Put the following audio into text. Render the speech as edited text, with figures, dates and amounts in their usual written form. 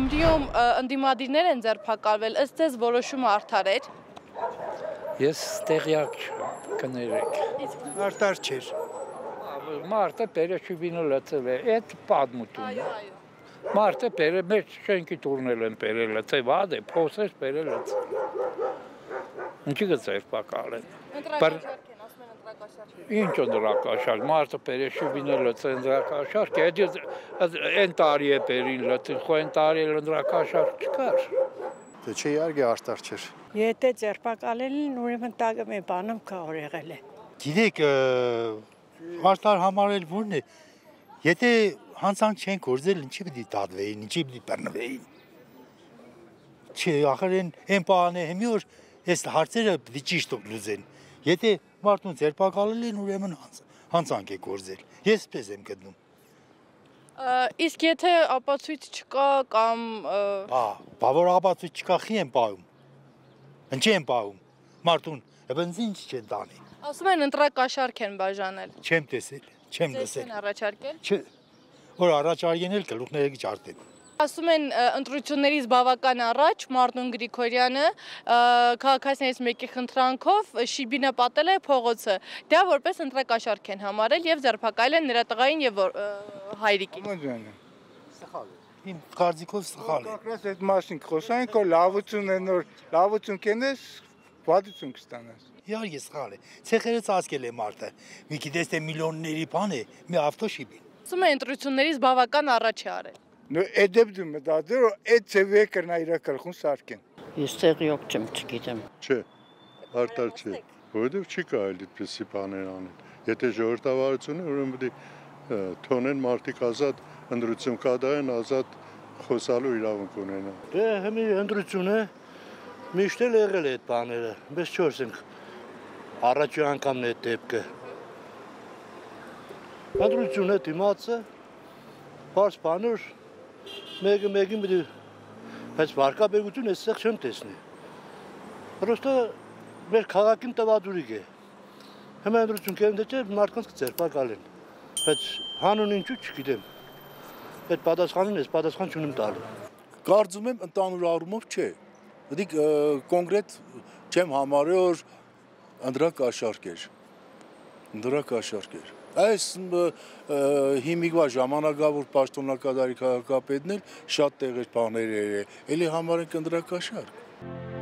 Գյումրիում ընդդիմադիրներ են ձերբակալվել, ըստ ձեզ որոշումը արդար էր։ Ես տեղյակ կներեք։ Արդար չէր։ Մարդը պերեշուբինը լծել է, այդ պատմությունը։ Մարդը մեր շենքի տուրնել են պերել լծել, վադ է, փոսես պերել լծել։ Ինչի կձերբակալ են։ Ինչ ընդրակաշարք, մարդը պերեշուբինը լծել ընդրակաշարք, այն տարի է պերին լծել, խո այն տարի էլ ընդրակաշարք չկար։ Դե չէ իհարկե արդար չէր։ Եթե ձերբակալել են, ուրեմն տակը մեր բանում կա եղել է։ Գիտեք, արդար համարել որն է, եթե հանցանք չեն գործել, ինչի պիտի դատվեին, ինչի պիտի բռնվեին։ Չէ, ախր այն պահան է հիմի որ այս հարցերը պիտի ճիշտ լուծեն։ Եթե մարդուն ձերբակալել են, ուրեմն հանցանք է գործել։ Ես պես եմ գտնում։ Իսկ եթե ապացույց չկա կամ բա որ ապացույց չկա, խի են պահում։ Ինչի են պահում։ Մարդուն, բնձ ինչ չեն տանի։ ասում են ընտրակաշարք են բաժանել։ Չեմ տեսել, չեմ լսել։ Չեն առաջարկել։ Չէ, որ առաջարկեն էլ գլուխները ջարդեն։ Ասում են ընտրություններից բավական առաջ Մարտուն Գրիգորյանը քաղաքացիներից մեկի խնդրանքով շիբինը պատել է փողոցը։ Դա որպես ընտրակաշարք են համարել եւ ձերբակալել են նրա տղային եւ հայրիկին։ Սխալ է։ Իմ կարծիքով սխալ է։ Կակրաս այդ մասին խոսանք, որ լավություն են, որ լավություն կենես, վատություն կստանաս։ Իհարկե սխալ է։ Ցեխերը ծածկել է մարդը։ Մի գիտես թե միլիոնների բան է, մի ավտոշիբին։ Ասում են ընտրություններից բավական առաջ է արել։ Նո էդեպ մտածել, որ այդ ծևը կրնա իր գլխուն սարքեն։ Ես տեղյակ չեմ, չգիտեմ։ Չէ, արդար չէ, որովհետև չի կարելի այդպիսի բաներ անել։ Եթե ժողովրդավարություն է, ուրեմն պետք է թողնեն մարդիկ ազատ ընտրություն կատարեն, ազատ խոսալու իրավունք ունենան։ Դե հիմի ընտրությունը միշտ էլ եղել է այդ բաները, mēs չորս ենք առաջի անգամն է այդ դեպքը։ Ընտրությունը դիմացը, պարզ բանոր, մեկը մեկին պիտի, բայց վարկաբեկություն այստեղ չեմ տեսնի։ Պրոստը մեր քաղաքին տվադուրիկ է։ Հիմա ընտրություն կերեմ թե չէ, մարդկանց կձերբակալեն, բայց հանուն ինչու չգիտեմ։ Այդ պատասխանին ես պատասխան չունեմ տալու։ Կարծում եմ ընդհանուր առումով չէ։ Դիք կոնկրետ չեմ համարել, որ ընդրակաշարք էր։ Ընդրակաշարք էր։ Այս հիմիկվա ժամանակավոր պաշտոնակատարի քաղաքապետն էլ շատ տեղեր բաներ էր, էլի համարենք ընդրակաշարք։